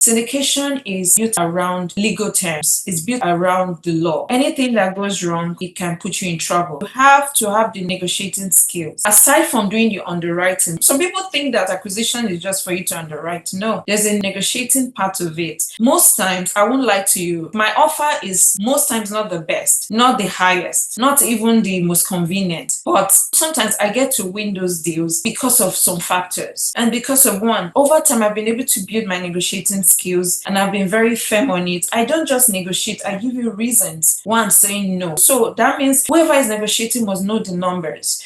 Syndication is built around legal terms. It's built around the law. Anything that goes wrong, it can put you in trouble. You have to have the negotiating skills. Aside from doing the underwriting, some people think that acquisition is just for you to underwrite. No, there's a negotiating part of it. Most times, I won't lie to you, my offer is most times not the best, not the highest, not even the most convenient. But sometimes I get to win those deals because of some factors. And because of one, over time, I've been able to build my negotiating skills and I've been very firm on it. I don't just negotiate, I give you reasons why I'm saying no. So that means whoever is negotiating must know the numbers.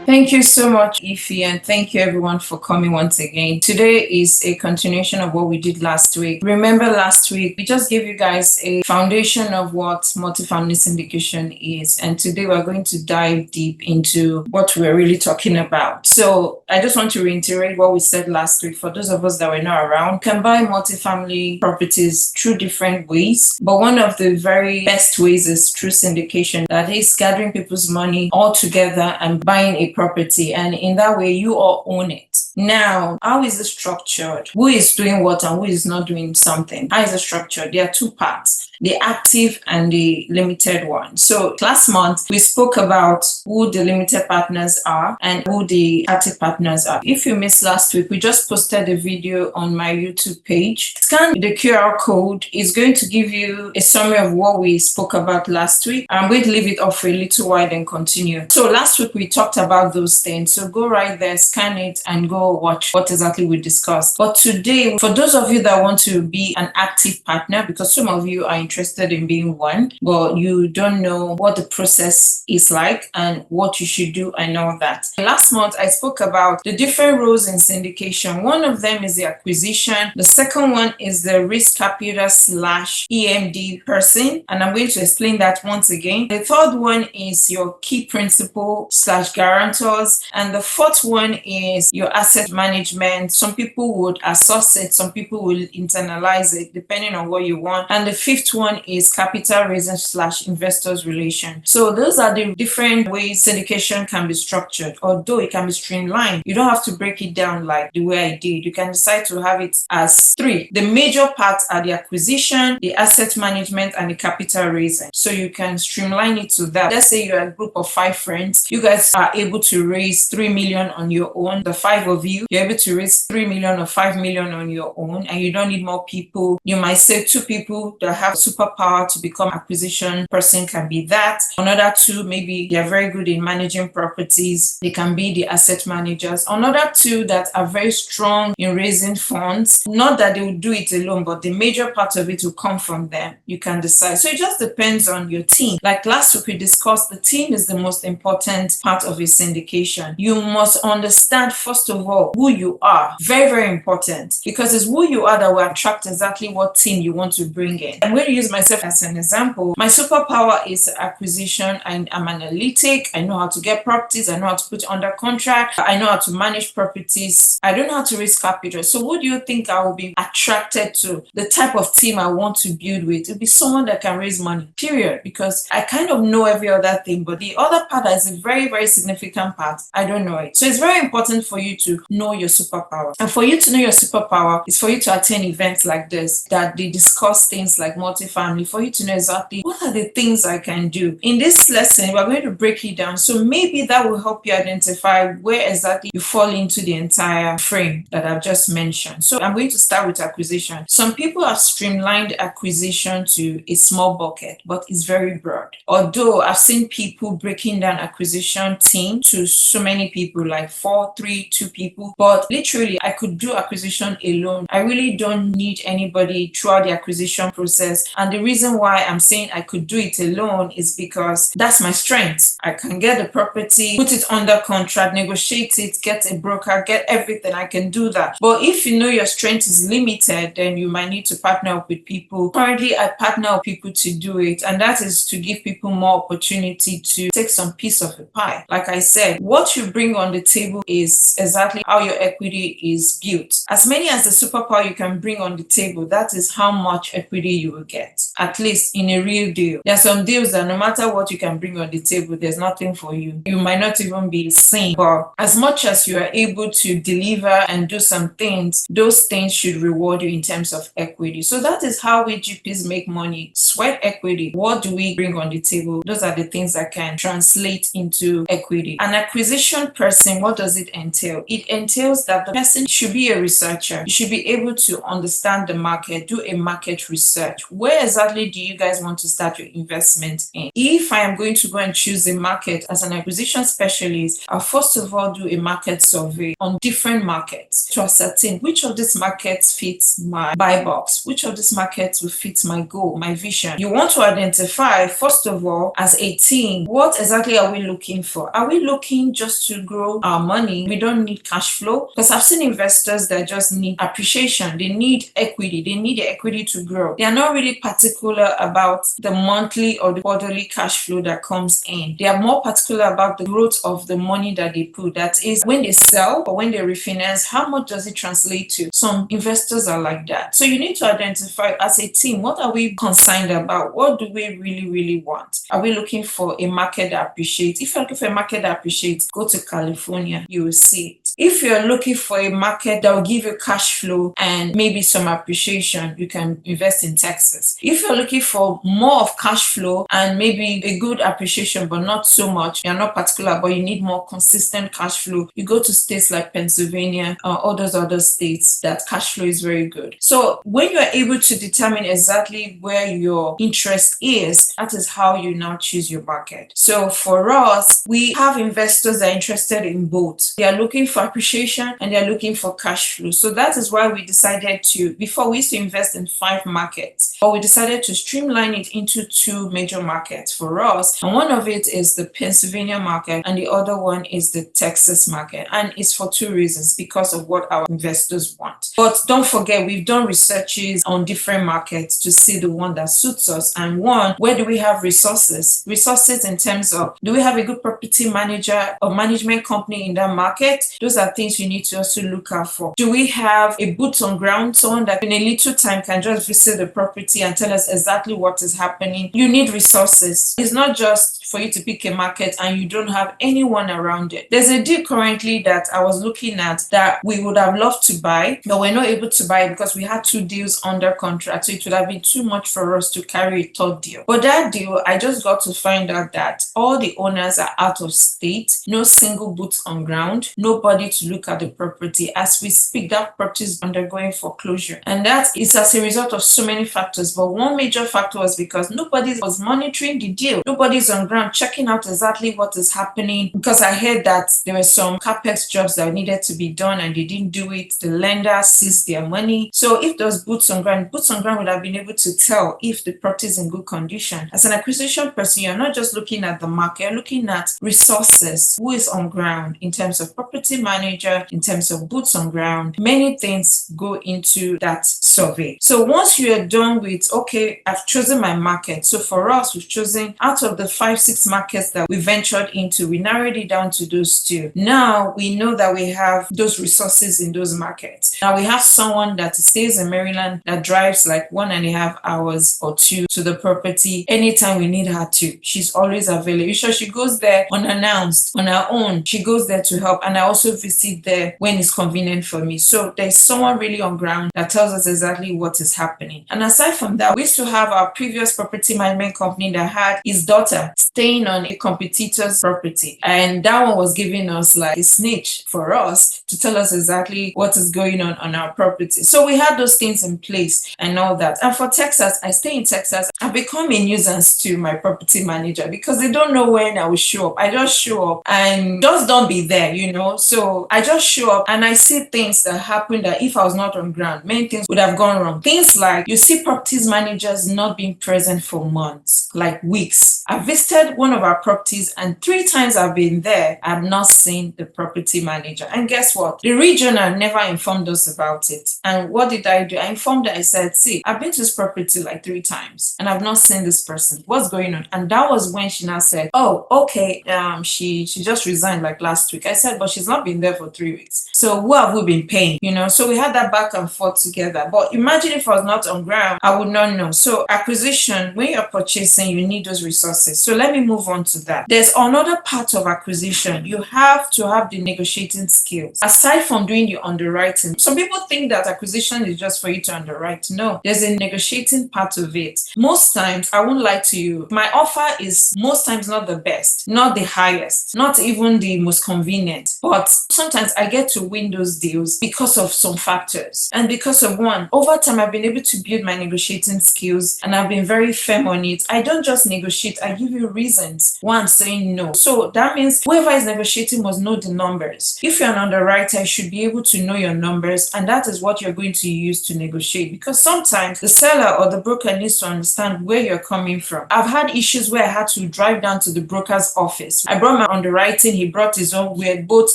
Thank you so much, Ify, and thank you everyone for coming once again. Today is a continuation of what we did last week. Remember last week, we just gave you guys a foundation of what multifamily syndication is, and today we're going to dive deep into what we're really talking about. So I just want to reiterate what we said last week. For those of us that were not around, you can buy multifamily properties through different ways, but one of the very best ways is through syndication. That is gathering people's money all together and buying a property, and in that way you all own it. Now, how is it structured? Who is doing what and who is not doing something? How is it structured? There are two parts: the active and the limited one. So last month we spoke about who the limited partners are and who the active partners are. If you missed last week, we just posted a video on my YouTube page. Scan the QR code. It's going to give you a summary of what we spoke about last week. I'm going to leave it off for a little while and continue. So last week we talked about those things. So go right there, scan it, and go watch what exactly we discussed. But today, for those of you that want to be an active partner, because some of you are interested in being one, but you don't know what the process is like and what you should do and all that. Last month, I spoke about the different roles in syndication. One of them is the acquisition. The second one is the risk capital / EMD person. And I'm going to explain that once again. The third one is your key principal / guarantors. And the fourth one is your asset management. Some people would outsource it, some people will internalize it, depending on what you want. And the fifth one is capital raising / investors relation. So those are the different ways syndication can be structured. Although it can be streamlined, you don't have to break it down like the way I did. You can decide to have it as three. The major parts are the acquisition, the asset management, and the capital raising. So you can streamline it to that. Let's say you're a group of 5 friends. You guys are able to raise 3 million on your own. The 5 of you, you're able to raise 3 million or 5 million on your own, and you don't need more people. You might say 2 people that have superpower to become acquisition person can be that. Another 2, maybe they're very good in managing properties. They can be the asset managers. Another 2 that are very strong in raising funds. Not that they will do it alone, but the major part of it will come from them. You can decide. So it just depends on your team. Like last week we discussed, the team is the most important part of a syndication. You must understand, first of all, who you are. Very, very important, because it's who you are that will attract exactly what team you want to bring in. I'm going to use myself as an example. My superpower is acquisition. I'm analytic. I know how to get properties. I know how to put under contract. I know how to manage properties. I don't know how to raise capital. So what do you think I will be attracted to? The type of team I want to build with. It'll be someone that can raise money, period. Because I kind of know every other thing, but the other part that is a very, very significant part, I don't know it. So it's very important for you to know your superpower. And for you to know your superpower is for you to attend events like this, that they discuss things like multifamily, for you to know exactly what are the things I can do. In this lesson, we're going to break it down. So maybe that will help you identify where exactly you fall into the entire frame that I've just mentioned. So I'm going to start with acquisition. Some people have streamlined acquisition to a small bucket, but it's very broad. Although I've seen people breaking down acquisition team to so many people, like 4, 3, 2 people. But literally, I could do acquisition alone. I really don't need anybody throughout the acquisition process. And the reason why I'm saying I could do it alone is because that's my strength. I can get the property, put it under contract, negotiate it, get a broker, get everything. I can do that. But if you know your strength is limited, then you might need to partner up with people. Currently, I partner with people to do it. And that is to give people more opportunity to take some piece of the pie. Like I said, what you bring on the table is exactly how your equity is built. As many as the superpower you can bring on the table, that is how much equity you will get. market, at least in a real deal. There are some deals that no matter what you can bring on the table, there's nothing for you. You might not even be seen, but as much as you are able to deliver and do some things, those things should reward you in terms of equity. So that is how we GPs make money. Sweat equity. What do we bring on the table? Those are the things that can translate into equity. An acquisition person, what does it entail? It entails that the person should be a researcher. You should be able to understand the market, do a market research. Where exactly do you guys want to start your investment in? If I am going to go and choose a market as an acquisition specialist, I'll first of all do a market survey on different markets to ascertain which of these markets fits my buy box, which of these markets will fit my goal, my vision. You want to identify, first of all, as a team, what exactly are we looking for? Are we looking just to grow our money? We don't need cash flow, because I've seen investors that just need appreciation. They need equity. They need the equity to grow. They are not really particular about the monthly or the quarterly cash flow that comes in. They are more particular about the growth of the money that they put. That is, when they sell or when they refinance, how much does it translate to? Some investors are like that. So you need to identify as a team, what are we concerned about? What do we really want? Are we looking for a market that appreciates? If you're looking for a market that appreciates, go to California, you will see it. If you're looking for a market that will give you cash flow and maybe some appreciation, you can invest in Texas. If you're looking for more of cash flow and maybe a good appreciation, but not so much, you're not particular, but you need more consistent cash flow, you go to states like Pennsylvania or all those other states that cash flow is very good. So when you're able to determine exactly where your interest is, that is how you now choose your market. So for us, we have investors that are interested in both. They are looking for appreciation and they're looking for cash flow. So that is why we decided to, before we used to invest in 5 markets, but we decided to streamline it into 2 major markets for us. And one of it is the Pennsylvania market and the other one is the Texas market. And it's for 2 reasons, because of what our investors want. But don't forget, we've done researches on different markets to see the one that suits us. And one, where do we have resources? Resources in terms of, do we have a good property manager or management company in that market? Those are things you need to also look out for. Do we have a boots on ground, someone that in a little time can just visit the property and tell us exactly what is happening? You need resources. It's not just for you to pick a market and you don't have anyone around it. There's a deal currently that I was looking at that we would have loved to buy, but we're not able to buy because we had 2 deals under contract. So it would have been too much for us to carry a 3rd deal. But that deal, I just got to find out that all the owners are out of state, no single boots on ground, nobody to look at the property. As we speak, that property is undergoing foreclosure. And that is as a result of so many factors. But one major factor was because nobody was monitoring the deal. Nobody's on ground checking out exactly what is happening. Because I heard that there were some capex jobs that needed to be done and they didn't do it. The lender seized their money. So if those boots on ground would have been able to tell if the property is in good condition. As an acquisition person, you're not just looking at the market, you're looking at resources. Who is on ground in terms of property manager, in terms of boots on ground? Many things go into that survey. So once you are done with, okay, I've chosen my market. So for us, we've chosen out of the 5-6 markets that we ventured into, we narrowed it down to those 2. Now we know that we have those resources in those markets. Now we have someone that stays in Maryland that drives like 1.5 hours or 2 to the property anytime we need her to. She's always available. So she goes there unannounced, on her own. She goes there to help. And I also visit there when it's convenient for me. So there's someone really on ground that tells us exactly what is happening. And aside from that, we used to have our previous property management company that had his daughter staying on a competitor's property. And that one was giving us like a snitch for us to tell us exactly what is going on our property. So we had those things in place and all that. And for Texas, I stay in Texas. I've become a nuisance to my property manager because they don't know when I will show up. I just show up and just don't be there, you know. So I just show up and I see things that happen that if I was not on ground, many things would have gone wrong. Things like you see properties managers not being present for months, like weeks. I visited visited one of our properties, and 3 times I've been there, I've not seen the property manager. And guess what? The regional never informed us about it. And what did I do? I informed her. I said, see, I've been to this property like 3 times and I've not seen this person. What's going on? And that was when she now said, oh, okay, she just resigned like last week. I said, but she's not been there for 3 weeks. So who have we been paying? So we had that back and forth together. But imagine if I was not on ground, I would not know. So acquisition, when you're purchasing, you need those resources. So let me move on to that. There's another part of acquisition. You have to have the negotiating skills. Aside from doing the underwriting, some people think that acquisition is just for you to underwrite. No, there's a negotiating part of it. Most times, I won't lie to you, my offer is most times not the best, not the highest, not even the most convenient. But sometimes I get to win those deals because of some factors. And because of one, over time, I've been able to build my negotiating skills and I've been very firm on it. I don't just negotiate, I give you reasons why I'm saying no. So that means whoever is negotiating must know the numbers. If you're an underwriter, you should be able to know your numbers, and that is what you're going to use to negotiate, because sometimes the seller or the broker needs to understand where you're coming from. I've had issues where I had to drive down to the broker's office. I brought my underwriting, he brought his own. We're both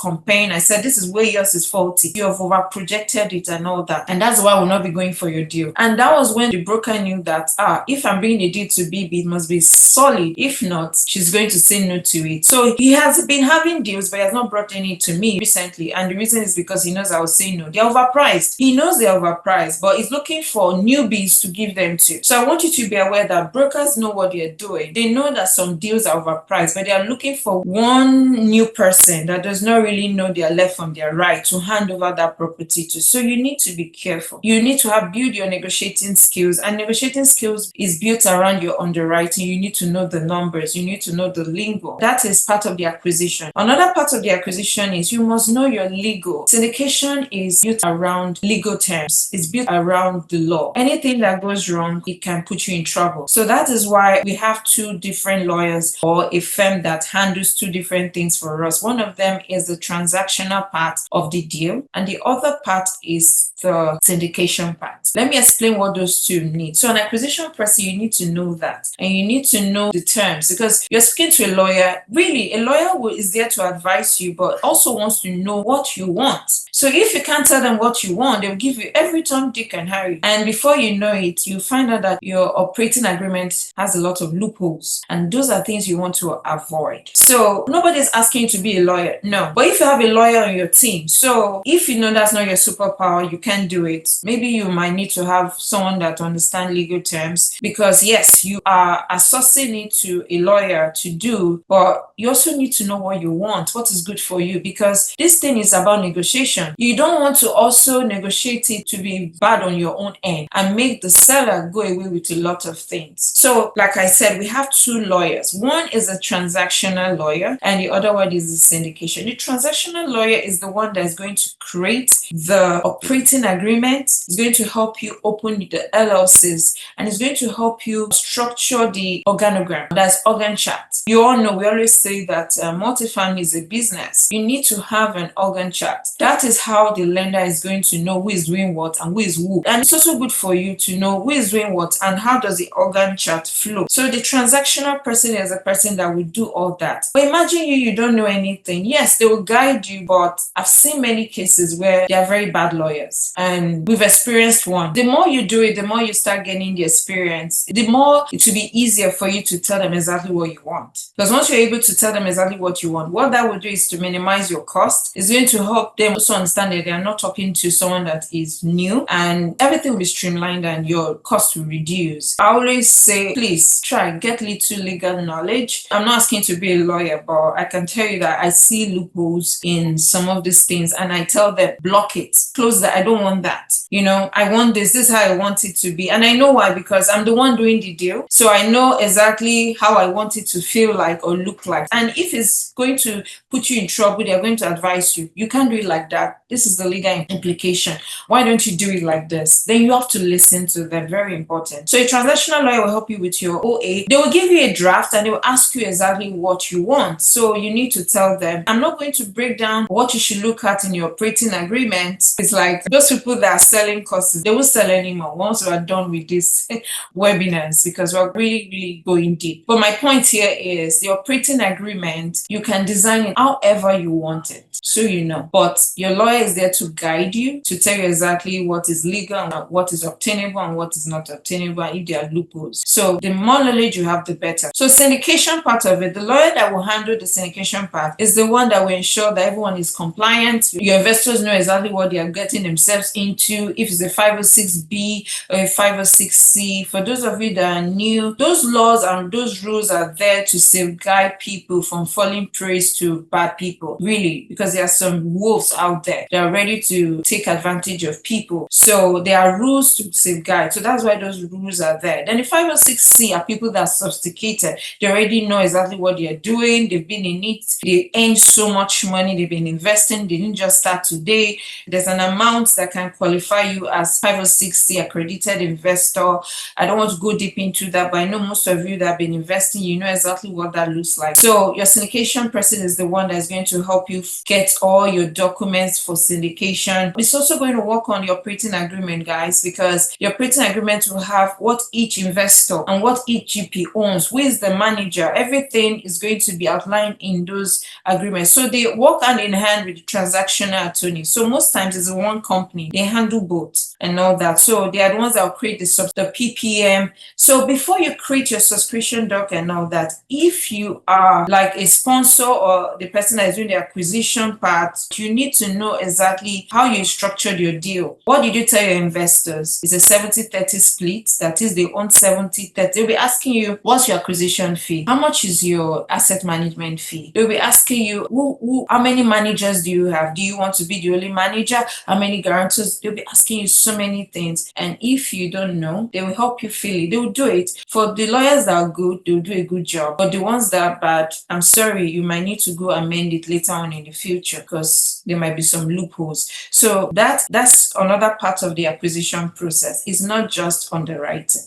comparing. I said, this is where yours is faulty. You have over projected it and all that. And that's why I will not be going for your deal. And that was when the broker knew that, if I'm bringing a deal to BB, it must be solid. If not, she's going to say no to it. So he has been having deals, but he has not brought any to me recently. And the reason is because he knows I will say no. They're overpriced. He knows they're overpriced, but he's looking for newbies to give them to. So I want you to be aware that brokers know what they're doing. They know that some deals are overpriced, but they are looking for one new person that does not really know their left from their right to hand over that property to. So you need to be careful. You need to build your negotiating skills, and negotiating skills is built around your underwriting. You need to know the numbers. You need to know the lingo. That is part of the acquisition. Another part of the acquisition is you must know your legal. Syndication is built around legal terms. It's built around the law. Anything that goes wrong, it can put you in trouble. So that is why we have 2 different lawyers, or a firm that handles 2 different things for us. One of them is the transactional part of the deal, and the other part is the syndication part. Let me explain what those 2 need. So an acquisition person, you need to know that, and you need to know the terms, because you're speaking to a lawyer. Really, a lawyer is there to advise you, but also wants to know what you want. So if you can't tell them what you want, they'll give you every Tom, Dick, and Harry. And before you know it, you find out that your operating agreement has a lot of loopholes. And those are things you want to avoid. So nobody's asking you to be a lawyer, no. But if you have a lawyer on your team, so if you know that's not your superpower, you can't do it. Maybe you might need to have someone that understands legal terms, because yes, you are assessing it to a lawyer to do, but you also need to know what you want, what is good for you, because this thing is about negotiation. You don't want to also negotiate it to be bad on your own end and make the seller go away with a lot of things. So like I said, we have 2 lawyers. One is a transactional lawyer and the other one is the syndication. The transactional lawyer is the one that is going to create the operating agreement. It's going to help you open the LLCs, and it's going to help you structure the organogram. That's organ chart. You all know, we always say that multifamily is a business. You need to have an organ chart. That is how the lender is going to know who is doing what and who is who. And it's also good for you to know who is doing what and how does the organ chart flow. So the transactional person is a person that will do all that. But imagine you don't know anything. Yes, they will guide you, but I've seen many cases where they are very bad lawyers, and we've experienced one. The more you do it, the more you start getting the experience, the more it will be easier for you to tell them exactly what you want. Because once you're able to tell them exactly what you want, what that will do is to minimize your cost. It's going to help them also understand that they are not talking to someone that is new, and everything will be streamlined and your cost will reduce. I always say, please try get little legal knowledge. I'm not asking to be a lawyer, but I can tell you that I see loopholes in some of these things, and I tell them, block it, close that. I don't want that. I want this is how I want it to be. And I know why, because I'm the one doing the deal. So I know exactly how I want it to feel like or look like. And if it's going to put you in trouble, they're going to advise you. You can't do it like that. This is the legal implication. Why don't you do it like this? Then you have to listen to them. Very important. So a transactional lawyer will help you with your OA. They will give you a draft and they will ask you exactly what you want. So you need to tell them, I'm not going to break down what you should look at in your operating agreement. It's like those people that are selling courses, they won't sell anymore once we are done with this webinars, because we're really, really going deep. But my point here is the operating agreement, you can design it however you want it, so you know. But your lawyer is there to guide you, to tell you exactly what is legal and what is obtainable and what is not obtainable, and if there are loopholes. So the more knowledge you have, the better. So syndication part of it, the lawyer that will handle the syndication part is the one that will ensure that everyone is compliant. Your investors know exactly what they are getting themselves into, if it's a 506B or a 506C. For those of you that are new, those laws and those rules are there to safeguard people from falling prey to bad people, really, because there are some wolves out there that are ready to take advantage of people. So there are rules to safeguard. So that's why those rules are there. Then the 506C are people that are sophisticated. They already know exactly what they're doing. They've been in it. They earn so much money. They've been investing. They didn't just start today. There's an amount that can qualify you as 506C accredited investor. I don't want to go deep into that, but I know most of you that have been investing, you know exactly what that looks like. So your syndication person is the one that is going to help you get all your documents for syndication. It's also going to work on the operating agreement, guys, because your operating agreement will have what each investor and what each GP owns, who is the manager. Everything is going to be outlined in those agreements. So they work hand in hand with the transactional attorney. So most times it's one company. They handle both and all that. So they are the ones that will create the PPM. So before you create your subscription doc and all that, if you are like a sponsor or the person that is doing the acquisition part, you need to know exactly how you structured your deal. What did you tell your investors? It's a 70-30 split. That is, they own 70-30. They'll be asking you, what's your acquisition fee? How much is your asset management fee? They'll be asking you, how many managers do you have? Do you want to be the only manager? How many guarantors? They'll be asking you so many things. And if you don't know, they will help you fill it. They will do it. For the lawyers that are good, they'll do a good job. But the ones that are bad, I'm sorry, you might need to go amend it later on in the future because there might be some loopholes. So that's another part of the acquisition process. It's not just underwriting.